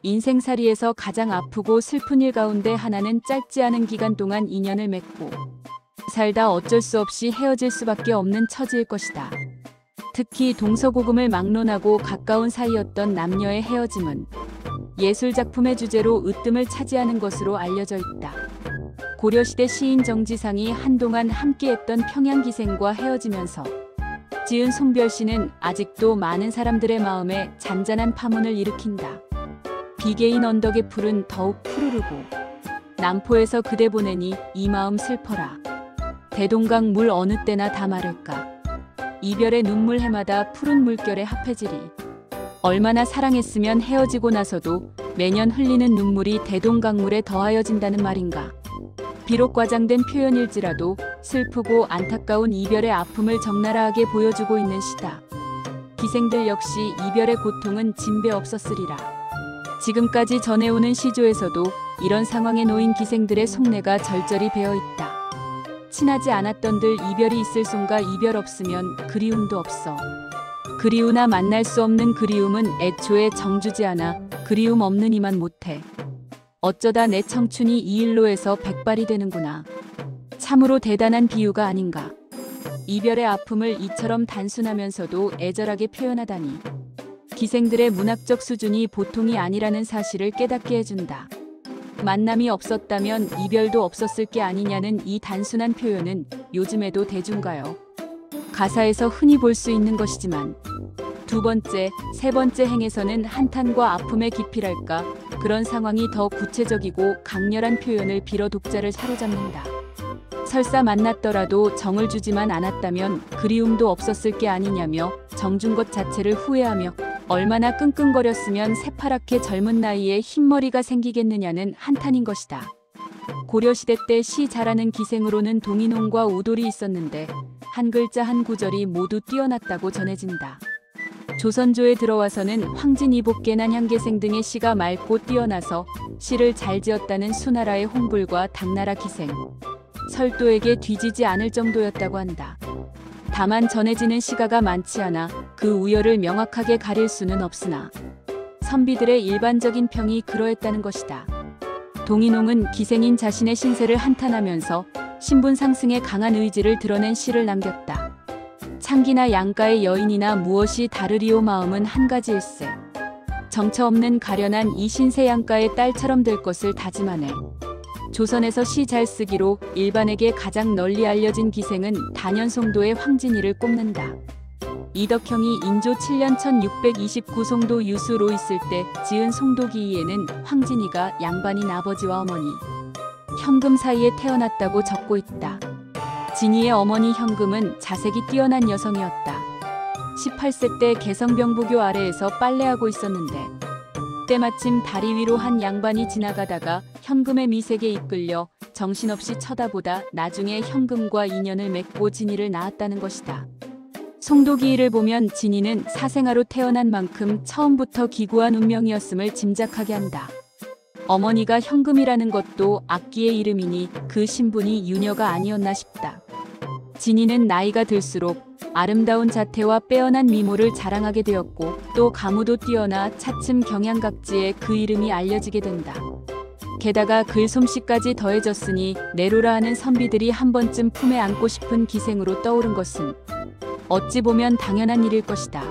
인생살이에서 가장 아프고 슬픈 일 가운데 하나는 짧지 않은 기간 동안 인연을 맺고 살다 어쩔 수 없이 헤어질 수밖에 없는 처지일 것이다. 특히 동서고금을 막론하고 가까운 사이였던 남녀의 헤어짐은 예술작품의 주제로 으뜸을 차지하는 것으로 알려져 있다. 고려시대 시인 정지상이 한동안 함께했던 평양기생과 헤어지면서 지은 송별시는 아직도 많은 사람들의 마음에 잔잔한 파문을 일으킨다. 비개인 언덕의 풀은 더욱 푸르르고 남포에서 그대 보내니 이 마음 슬퍼라. 대동강 물 어느 때나 다 마를까. 이별의 눈물 해마다 푸른 물결의 합해지리. 얼마나 사랑했으면 헤어지고 나서도 매년 흘리는 눈물이 대동강물에 더하여진다는 말인가. 비록 과장된 표현일지라도 슬프고 안타까운 이별의 아픔을 적나라하게 보여주고 있는 시다. 기생들 역시 이별의 고통은 진배 없었으리라. 지금까지 전해오는 시조에서도 이런 상황에 놓인 기생들의 속내가 절절히 배어있다. 친하지 않았던들 이별이 있을 송가 이별 없으면 그리움도 없어. 그리우나 만날 수 없는 그리움은 애초에 정주지 않아 그리움 없는 이만 못해. 어쩌다 내 청춘이 이 일로 해서 백발이 되는구나. 참으로 대단한 비유가 아닌가. 이별의 아픔을 이처럼 단순하면서도 애절하게 표현하다니. 기생들의 문학적 수준이 보통이 아니라는 사실을 깨닫게 해준다. 만남이 없었다면 이별도 없었을 게 아니냐는 이 단순한 표현은 요즘에도 대중가요 가사에서 흔히 볼 수 있는 것이지만 두 번째, 세 번째 행에서는 한탄과 아픔의 깊이랄까 그런 상황이 더 구체적이고 강렬한 표현을 빌어 독자를 사로잡는다. 설사 만났더라도 정을 주지만 않았다면 그리움도 없었을 게 아니냐며 정준 것 자체를 후회하며 얼마나 끙끙거렸으면 새파랗게 젊은 나이에 흰머리가 생기겠느냐는 한탄인 것이다. 고려시대 때 시 잘하는 기생으로는 동인홍과 우돌이 있었는데 한 글자 한 구절이 모두 뛰어났다고 전해진다. 조선조에 들어와서는 황진, 이복계난, 향계생 등의 시가 맑고 뛰어나서 시를 잘 지었다는 수나라의 홍불과 당나라 기생, 설도에게 뒤지지 않을 정도였다고 한다. 다만 전해지는 시가가 많지 않아 그 우열을 명확하게 가릴 수는 없으나 선비들의 일반적인 평이 그러했다는 것이다. 동인홍은 기생인 자신의 신세를 한탄하면서 신분 상승에 강한 의지를 드러낸 시를 남겼다. 창기나 양가의 여인이나 무엇이 다르리오 마음은 한 가지일세. 정처 없는 가련한 이 신세 양가의 딸처럼 될 것을 다짐하네. 조선에서 시 잘 쓰기로 일반에게 가장 널리 알려진 기생은 단연송도의 황진이를 꼽는다. 이덕형이 인조 7년 1629 송도 유수로 있을 때 지은 송도기이에는 황진이가 양반인 아버지와 어머니, 현금 사이에 태어났다고 적고 있다. 진이의 어머니 현금은 자색이 뛰어난 여성이었다. 18세 때 개성병부교 아래에서 빨래하고 있었는데 때마침 다리 위로 한 양반이 지나가다가 현금의 미색에 이끌려 정신없이 쳐다보다 나중에 현금과 인연을 맺고 진이를 낳았다는 것이다. 송도기이를 보면 진이는 사생아로 태어난 만큼 처음부터 기구한 운명이었음을 짐작하게 한다. 어머니가 현금이라는 것도 악기의 이름이니 그 신분이 유녀가 아니었나 싶다. 진이는 나이가 들수록 아름다운 자태와 빼어난 미모를 자랑하게 되었고 또 가무도 뛰어나 차츰 경양각지에 그 이름이 알려지게 된다. 게다가 글솜씨까지 더해졌으니 내로라 하는 선비들이 한 번쯤 품에 안고 싶은 기생으로 떠오른 것은 어찌 보면 당연한 일일 것이다.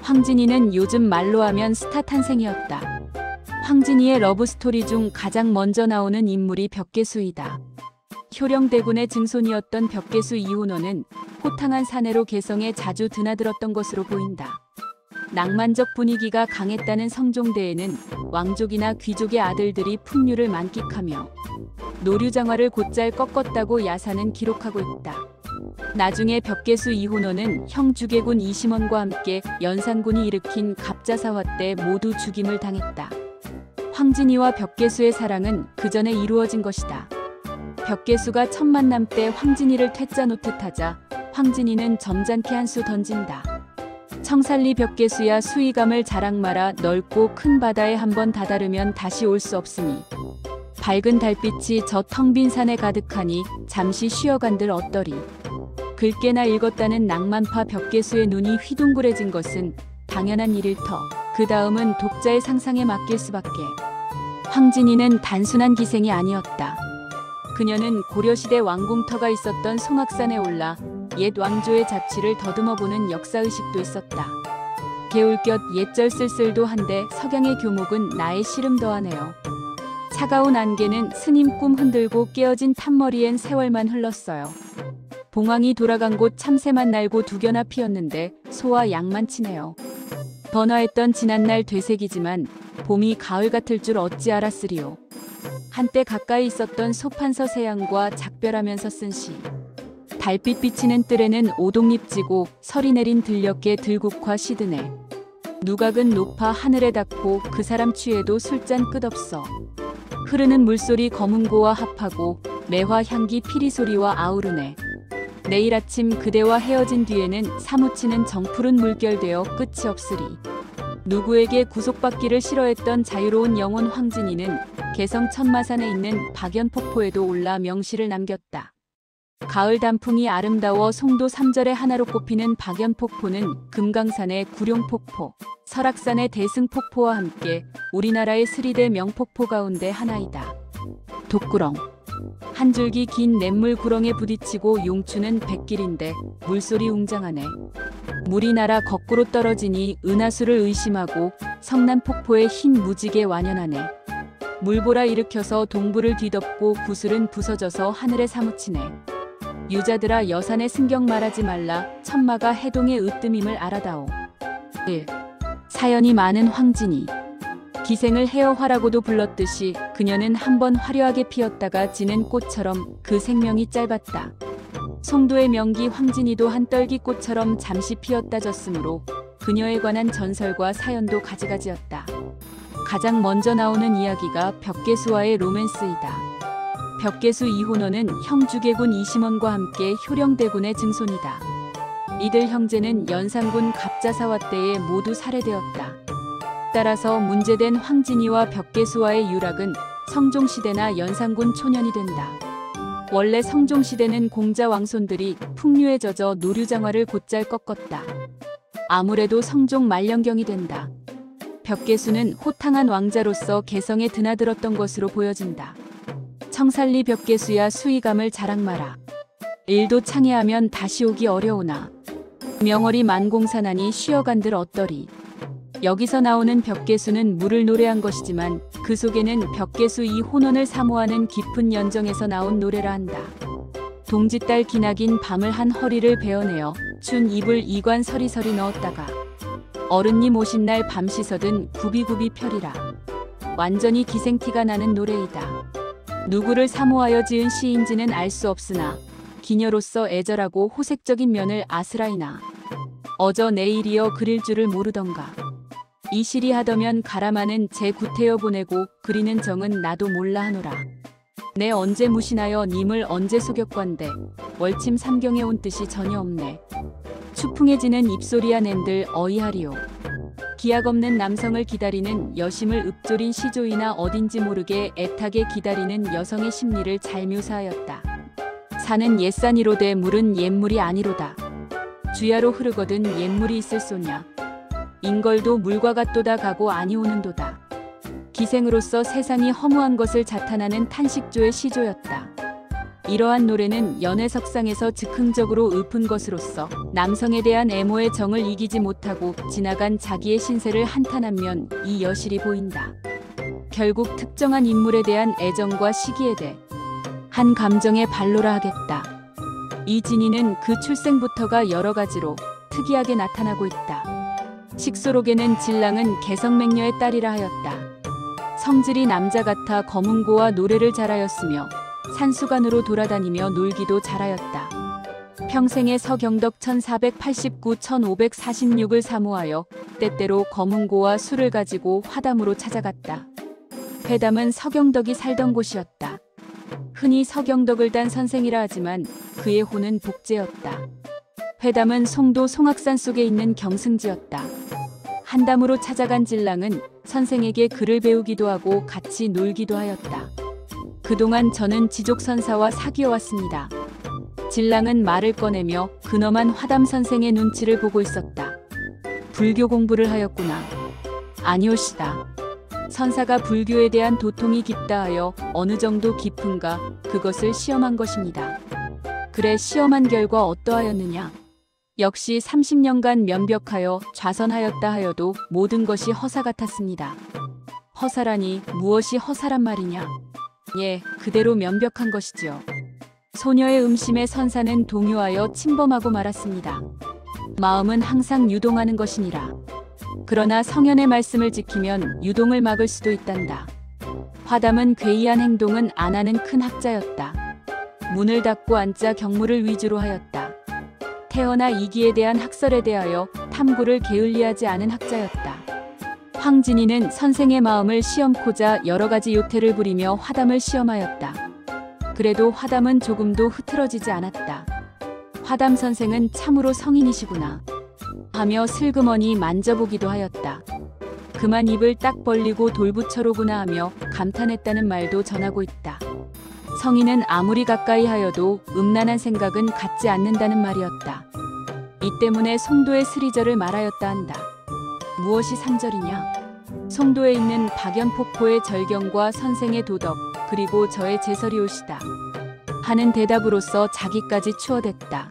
황진이는 요즘 말로 하면 스타 탄생이었다. 황진이의 러브스토리 중 가장 먼저 나오는 인물이 벽계수이다. 효령대군의 증손이었던 벽계수 이훈호는 호탕한 사내로 개성에 자주 드나들었던 것으로 보인다. 낭만적 분위기가 강했다는 성종대에는 왕족이나 귀족의 아들들이 풍류를 만끽하며 노류장화를 곧잘 꺾었다고 야사는 기록하고 있다. 나중에 벽계수 이훈호는 형 주계군 이심원과 함께 연산군이 일으킨 갑자사화 때 모두 죽임을 당했다. 황진이와 벽계수의 사랑은 그 전에 이루어진 것이다. 벽계수가 첫 만남 때 황진이를 퇴짜 놓듯 하자 황진이는 점잖게 한 수 던진다. 청살리 벽계수야 수위감을 자랑 마라. 넓고 큰 바다에 한번 다다르면 다시 올 수 없으니 밝은 달빛이 저 텅 빈 산에 가득하니 잠시 쉬어간들 어떠리. 긁게나 읽었다는 낭만파 벽계수의 눈이 휘둥그레진 것은 당연한 일일 터. 그 다음은 독자의 상상에 맡길 수밖에. 황진이는 단순한 기생이 아니었다. 그녀는 고려시대 왕궁터가 있었던 송악산에 올라 옛 왕조의 자취를 더듬어보는 역사의식도 있었다. 개울곁 옛절 쓸쓸도 한데 석양의 교목은 나의 시름 더하네요. 차가운 안개는 스님 꿈 흔들고 깨어진 탑머리엔 세월만 흘렀어요. 봉황이 돌아간 곳 참새만 날고 두겨나 피었는데 소와 양만 치네요. 번화했던 지난날 되새기지만 봄이 가을 같을 줄 어찌 알았으리요. 한때 가까이 있었던 소판서 세양과 작별하면서 쓴 시. 달빛 비치는 뜰에는 오동잎 지고 서리 내린 들녘에 들국화 시드네. 누각은 높아 하늘에 닿고 그 사람 취해도 술잔 끝없어. 흐르는 물소리 검은고와 합하고 매화 향기 피리소리와 아우르네. 내일 아침 그대와 헤어진 뒤에는 사무치는 정푸른 물결되어 끝이 없으리. 누구에게 구속받기를 싫어했던 자유로운 영혼 황진이는 개성 천마산에 있는 박연폭포에도 올라 명시를 남겼다. 가을 단풍이 아름다워 송도 삼절의 하나로 꼽히는 박연폭포는 금강산의 구룡폭포, 설악산의 대승폭포와 함께 우리나라의 스리대 명폭포 가운데 하나이다. 독구렁. 한 줄기 긴 냇물 구렁에 부딪히고 용추는 백길인데 물소리 웅장하네. 물이 날아 거꾸로 떨어지니 은하수를 의심하고 성난폭포의 흰 무지개 완연하네. 물보라 일으켜서 동부를 뒤덮고 구슬은 부서져서 하늘에 사무치네. 유자들아 여산의 승경 말하지 말라. 천마가 해동의 으뜸임을 알아다오. 1. 사연이 많은 황진이. 기생을 해어화라고도 불렀듯이 그녀는 한번 화려하게 피었다가 지는 꽃처럼 그 생명이 짧았다. 송도의 명기 황진이도 한 떨기꽃처럼 잠시 피었다 졌으므로 그녀에 관한 전설과 사연도 가지가지였다. 가장 먼저 나오는 이야기가 벽계수와의 로맨스이다. 벽계수 이혼호는 형주계군 이심원과 함께 효령대군의 증손이다. 이들 형제는 연산군 갑자사화 때에 모두 살해되었다. 따라서 문제된 황진이와 벽계수와의 유락은 성종시대나 연산군 초년이 된다. 원래 성종시대는 공자 왕손들이 풍류에 젖어 노류장화를 곧잘 꺾었다. 아무래도 성종 말년경이 된다. 벽계수는 호탕한 왕자로서 개성에 드나들었던 것으로 보여진다. 청살리 벽계수야 수의감을 자랑 마라. 일도 창해하면 다시 오기 어려우나 명월이 만공산하니 쉬어간들 어떠리. 여기서 나오는 벽계수는 물을 노래한 것이지만 그 속에는 벽계수 이 혼원을 사모하는 깊은 연정에서 나온 노래라 한다. 동짓달 기나긴 밤을 한 허리를 베어내어 춘 이불 이관 서리서리 넣었다가 어른님 오신 날 밤 씻어든 구비구비 펴리라. 완전히 기생티가 나는 노래이다. 누구를 사모하여 지은 시인지는 알 수 없으나 기녀로서 애절하고 호색적인 면을 아스라이나 어저 내일이여 그릴 줄을 모르던가. 이 시리 하더면 가라마는 제 구태여 보내고 그리는 정은 나도 몰라 하노라. 내 언제 무신하여 님을 언제 속였건데 월침 삼경에 온 뜻이 전혀 없네. 추풍해지는 입소리야 낸들 어이하리요. 기약 없는 남성을 기다리는 여심을 읊조린 시조이나 어딘지 모르게 애타게 기다리는 여성의 심리를 잘 묘사하였다. 산은 옛산이로되 물은 옛물이 아니로다. 주야로 흐르거든 옛물이 있을 소냐. 인걸도 물과 같도다 가고 아니오는도다. 기생으로서 세상이 허무한 것을 자탄하는 탄식조의 시조였다. 이러한 노래는 연애석상에서 즉흥적으로 읊은 것으로서 남성에 대한 애모의 정을 이기지 못하고 지나간 자기의 신세를 한탄하면 이 여실히 보인다. 결국 특정한 인물에 대한 애정과 시기에 대한 감정의 발로라 하겠다. 이 진이는 그 출생부터가 여러 가지로 특이하게 나타나고 있다. 식소록에는 진랑은 개성맹녀의 딸이라 하였다. 성질이 남자 같아 검은고와 노래를 잘하였으며 산수간으로 돌아다니며 놀기도 잘하였다. 평생에 서경덕 1489-1546을 사모하여 때때로 검은고와 술을 가지고 화담으로 찾아갔다. 회담은 서경덕이 살던 곳이었다. 흔히 서경덕을 단 선생이라 하지만 그의 호는 복제였다. 회담은 송도 송악산 속에 있는 경승지였다. 한담으로 찾아간 진랑은 선생에게 글을 배우기도 하고 같이 놀기도 하였다. 그동안 저는 지족선사와 사귀어왔습니다. 진랑은 말을 꺼내며 근엄한 화담 선생의 눈치를 보고 있었다. 불교 공부를 하였구나. 아니오시다. 선사가 불교에 대한 도통이 깊다 하여 어느 정도 깊은가 그것을 시험한 것입니다. 그래 시험한 결과 어떠하였느냐? 역시 30년간 면벽하여 좌선하였다 하여도 모든 것이 허사 같았습니다. 허사라니 무엇이 허사란 말이냐? 예, 그대로 면벽한 것이지요. 소녀의 음심에 선사는 동요하여 침범하고 말았습니다. 마음은 항상 유동하는 것이니라. 그러나 성현의 말씀을 지키면 유동을 막을 수도 있단다. 화담은 괴이한 행동은 안 하는 큰 학자였다. 문을 닫고 앉자 경무를 위주로 하였다. 태어나 이기에 대한 학설에 대하여 탐구를 게을리하지 않은 학자였다. 황진이는 선생의 마음을 시험코자 여러 가지 요태를 부리며 화담을 시험하였다. 그래도 화담은 조금도 흐트러지지 않았다. 화담 선생은 참으로 성인이시구나 하며 슬그머니 만져보기도 하였다. 그만 입을 딱 벌리고 돌부처로구나 하며 감탄했다는 말도 전하고 있다. 성인은 아무리 가까이 하여도 음란한 생각은 갖지 않는다는 말이었다. 이 때문에 송도의 스리절을 말하였다 한다. 무엇이 상절이냐? 송도에 있는 박연폭포의 절경과 선생의 도덕 그리고 저의 제설이오시다 하는 대답으로서 자기까지 추어댔다.